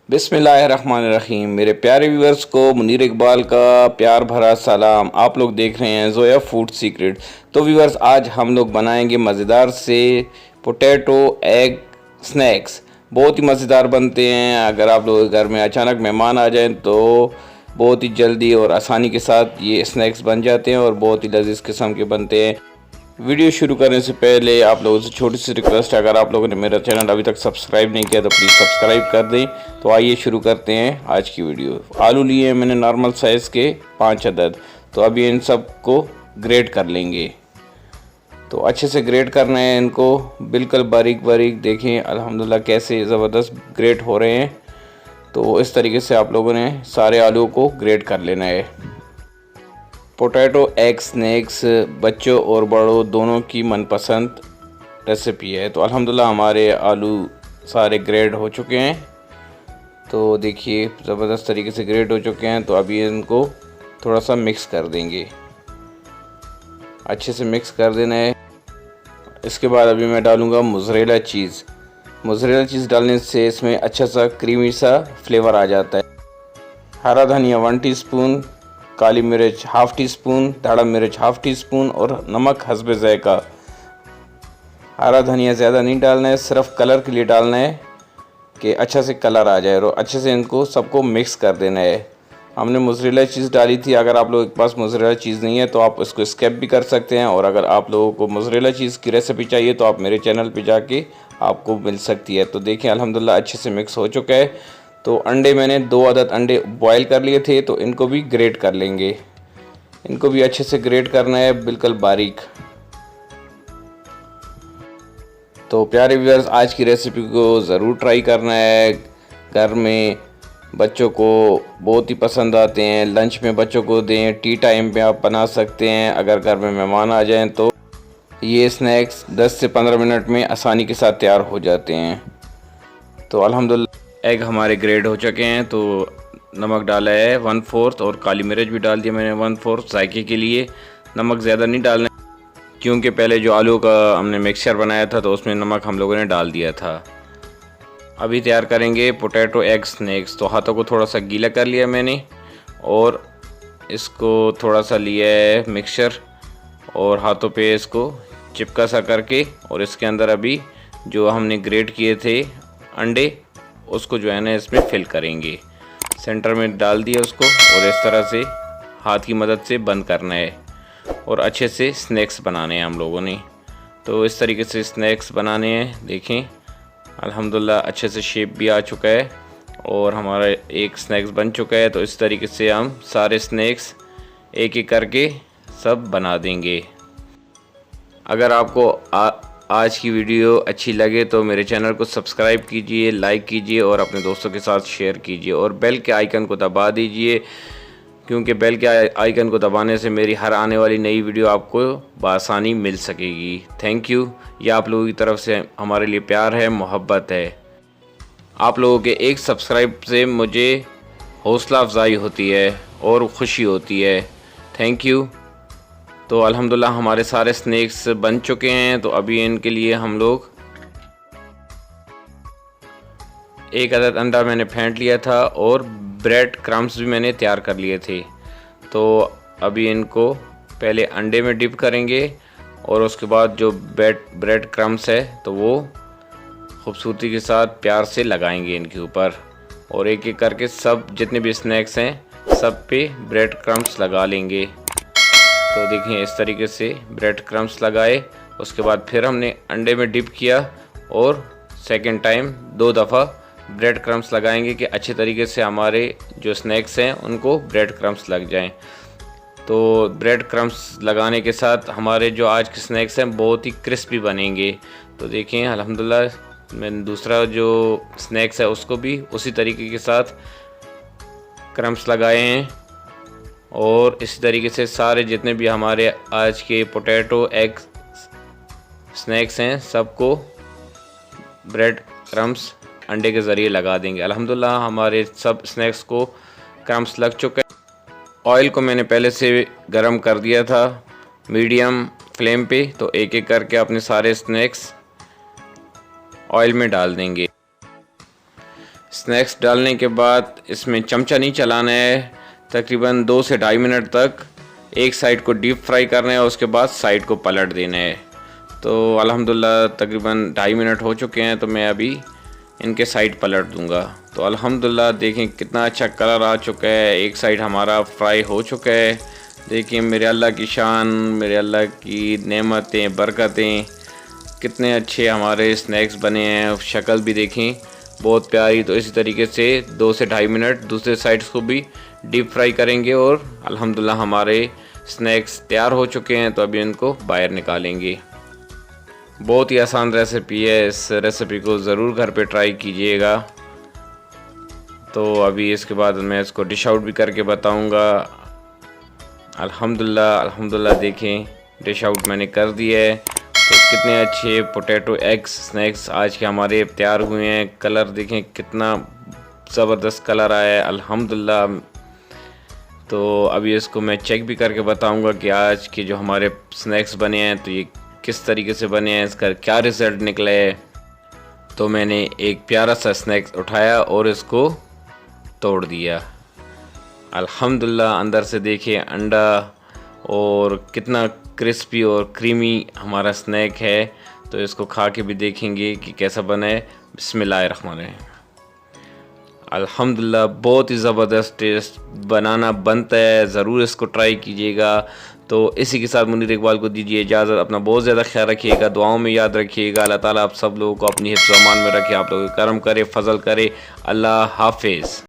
बिस्मिल्लाहिर्रहमानिर्रहीम। मेरे प्यारे व्यूअर्स को मुनीर इकबाल का प्यार भरा सलाम। आप लोग देख रहे हैं जोया फूड सीक्रेट। तो व्यूअर्स, आज हम लोग बनाएंगे मज़ेदार से पोटैटो एग स्नैक्स। बहुत ही मज़ेदार बनते हैं। अगर आप लोग घर में अचानक मेहमान आ जाएं तो बहुत ही जल्दी और आसानी के साथ ये स्नैक्स बन जाते हैं और बहुत ही लजीज किस्म के बनते हैं। वीडियो शुरू करने से पहले आप लोगों से छोटी सी रिक्वेस्ट है, अगर आप लोगों ने मेरा चैनल अभी तक सब्सक्राइब नहीं किया तो प्लीज़ सब्सक्राइब कर दें। तो आइए शुरू करते हैं आज की वीडियो। आलू लिए हैं मैंने नॉर्मल साइज़ के 5 अदद। तो अभी इन सब को ग्रेट कर लेंगे। तो अच्छे से ग्रेट करना है इनको, बिल्कुल बारीक बारीक। देखें अल्हम्दुलिल्लाह कैसे ज़बरदस्त ग्रेट हो रहे हैं। तो इस तरीके से आप लोगों ने सारे आलू को ग्रेट कर लेना है। पोटैटो एग स्नैक्स बच्चों और बड़ों दोनों की मनपसंद रेसिपी है। तो अल्हम्दुलिल्लाह हमारे आलू सारे ग्रेड हो चुके हैं। तो देखिए ज़बरदस्त तरीके से ग्रेड हो चुके हैं। तो अभी इनको थोड़ा सा मिक्स कर देंगे, अच्छे से मिक्स कर देना है। इसके बाद अभी मैं डालूँगा मोज़रेला चीज़। मोज़रेला चीज़ डालने से इसमें अच्छा सा क्रीमी सा फ्लेवर आ जाता है। हरा धनिया 1 टीस्पून, काली मिर्च 1/2 टीस्पून, दाढ़ा मिर्च 1/2 टीस्पून और नमक हस्बे ज़ायक़ा। हरा धनिया ज़्यादा नहीं डालना है, सिर्फ कलर के लिए डालना है कि अच्छा से कलर आ जाए। और अच्छे से इनको सबको मिक्स कर देना है। हमने मोज़रेला चीज़ डाली थी। अगर आप लोगों के पास मोज़रेला चीज़ नहीं है तो आप इसको स्किप भी कर सकते हैं। और अगर आप लोगों को मोज़रेला चीज़ की रेसिपी चाहिए तो आप मेरे चैनल पे जाके आपको मिल सकती है। तो देखिए अल्हम्दुलिल्लाह अच्छे से मिक्स हो चुका है। तो अंडे मैंने 2 अदद अंडे बॉयल कर लिए थे, तो इनको भी ग्रेट कर लेंगे। इनको भी अच्छे से ग्रेट करना है, बिल्कुल बारीक। तो प्यारे व्यूअर्स, आज की रेसिपी को ज़रूर ट्राई करना है। घर में बच्चों को बहुत ही पसंद आते हैं। लंच में बच्चों को दें, टी टाइम पे आप बना सकते हैं। अगर घर में मेहमान आ जाएं तो ये स्नैक्स 10 से 15 मिनट में आसानी के साथ तैयार हो जाते हैं। तो अल्हम्दुलिल्लाह एग हमारे ग्रेड हो चुके हैं। तो नमक डाला है 1/4 और काली मिर्च भी डाल दिया मैंने 1/4 जायके के लिए। नमक ज़्यादा नहीं डालना क्योंकि पहले जो आलू का हमने मिक्सचर बनाया था तो उसमें नमक हम लोगों ने डाल दिया था। अभी तैयार करेंगे पोटैटो एग स्नैक्स। तो हाथों को थोड़ा सा गीला कर लिया मैंने और इसको थोड़ा सा लिया है मिक्सचर और हाथों पे इसको चिपका सा करके, और इसके अंदर अभी जो हमने ग्रेट किए थे अंडे उसको जो है ना इसमें फिल करेंगे। सेंटर में डाल दिया उसको और इस तरह से हाथ की मदद से बंद करना है और अच्छे से स्नैक्स बनाने हैं हम लोगों ने। तो इस तरीके से स्नैक्स बनाने हैं। देखें अल्हम्दुलिल्लाह अच्छे से शेप भी आ चुका है और हमारा एक स्नैक्स बन चुका है। तो इस तरीके से हम सारे स्नैक्स एक एक करके सब बना देंगे। अगर आपको आज की वीडियो अच्छी लगे तो मेरे चैनल को सब्सक्राइब कीजिए, लाइक कीजिए और अपने दोस्तों के साथ शेयर कीजिए और बेल के आइकन को दबा दीजिए, क्योंकि बेल के आइकन को दबाने से मेरी हर आने वाली नई वीडियो आपको बआसानी मिल सकेगी। Thank you. ये आप लोगों की तरफ से हमारे लिए प्यार है, मोहब्बत है। आप लोगों के एक सब्सक्राइब से मुझे हौसला अफजाई होती है और ख़ुशी होती है। Thank you. तो अल्हम्दुलिल्लाह हमारे सारे स्नैक्स बन चुके हैं। तो अभी इनके लिए हम लोग 1 अदद अंडा मैंने फेंट लिया था और ब्रेड क्रम्स भी मैंने तैयार कर लिए थे। तो अभी इनको पहले अंडे में डिप करेंगे और उसके बाद जो ब्रेड क्रम्स है तो वो खूबसूरती के साथ प्यार से लगाएंगे इनके ऊपर, और एक एक करके सब जितने भी स्नैक्स हैं सब पे ब्रेड क्रम्स लगा लेंगे। तो देखिए इस तरीके से ब्रेड क्रम्स लगाए। उसके बाद फिर हमने अंडे में डिप किया और सेकंड टाइम 2 दफ़ा ब्रेड क्रम्स लगाएंगे कि अच्छे तरीके से हमारे जो स्नैक्स हैं उनको ब्रेड क्रम्स लग जाएं। तो ब्रेड क्रम्स लगाने के साथ हमारे जो आज के स्नैक्स हैं बहुत ही क्रिस्पी बनेंगे। तो देखिए अल्हम्दुलिल्लाह मैंने दूसरा जो स्नैक्स है उसको भी उसी तरीके के साथ क्रम्स लगाए हैं और इसी तरीके से सारे जितने भी हमारे आज के पोटैटो एग स्नैक्स हैं सबको ब्रेड क्रम्स अंडे के ज़रिए लगा देंगे। अल्हम्दुलिल्लाह हमारे सब स्नैक्स को क्रम्स लग चुका है। ऑयल को मैंने पहले से गरम कर दिया था मीडियम फ्लेम पे। तो एक एक करके अपने सारे स्नैक्स ऑयल में डाल देंगे। स्नैक्स डालने के बाद इसमें चमचा नहीं चलाना है, तकरीबन 2 से 2.5 मिनट तक एक साइड को डीप फ्राई करना है, उसके बाद साइड को पलट देना है। तो अल्हम्दुलिल्लाह तकरीबन 2.5 मिनट हो चुके हैं, तो मैं अभी इनके साइड पलट दूंगा। तो अल्हम्दुलिल्लाह देखें कितना अच्छा कलर आ चुका है, एक साइड हमारा फ्राई हो चुका है। देखिए मेरे अल्लाह की शान, मेरे अल्लाह की नेमतें, बरकतें, कितने अच्छे हमारे स्नैक्स बने हैं। शक्ल भी देखें बहुत प्यारी। तो इसी तरीके से 2 से 2.5 मिनट दूसरे साइड्स को भी डीप फ्राई करेंगे और अल्हम्दुलिल्लाह हमारे स्नैक्स तैयार हो चुके हैं। तो अभी इनको बाहर निकालेंगे। बहुत ही आसान रेसिपी है, इस रेसिपी को ज़रूर घर पे ट्राई कीजिएगा। तो अभी इसके बाद मैं इसको डिश आउट भी करके बताऊंगा। अल्हम्दुलिल्लाह देखें डिश आउट मैंने कर दिया है। तो कितने अच्छे पोटैटो एग्स स्नैक्स आज के हमारे तैयार हुए हैं। कलर देखें कितना ज़बरदस्त कलर आया है अल्हम्दुलिल्लाह। तो अभी इसको मैं चेक भी करके बताऊंगा कि आज के जो हमारे स्नैक्स बने हैं तो ये किस तरीके से बने हैं, इसका क्या रिज़ल्ट निकला है। तो मैंने एक प्यारा सा स्नैक्स उठाया और इसको तोड़ दिया। अल्हम्दुलिल्लाह अंदर से देखिए अंडा और कितना क्रिस्पी और क्रीमी हमारा स्नैक है। तो इसको खा के भी देखेंगे कि कैसा बना है। बिस्मिल्लाहिर्रहमानिर्रहीम। अल्हम्दुलिल्लाह बहुत ही ज़बरदस्त टेस्ट बनाना बनता है, ज़रूर इसको ट्राई कीजिएगा। तो इसी के साथ मुनीर इकबाल को दीजिए इजाज़त। अपना बहुत ज़्यादा ख्याल रखिएगा, दुआओं में याद रखिएगा। अल्लाह ताला आप सब लोगों को अपनी हिफ्ज़-ओ-अमान में रखे, आप लोगों को करम करे, फजल करे। अल्लाह हाफिज़।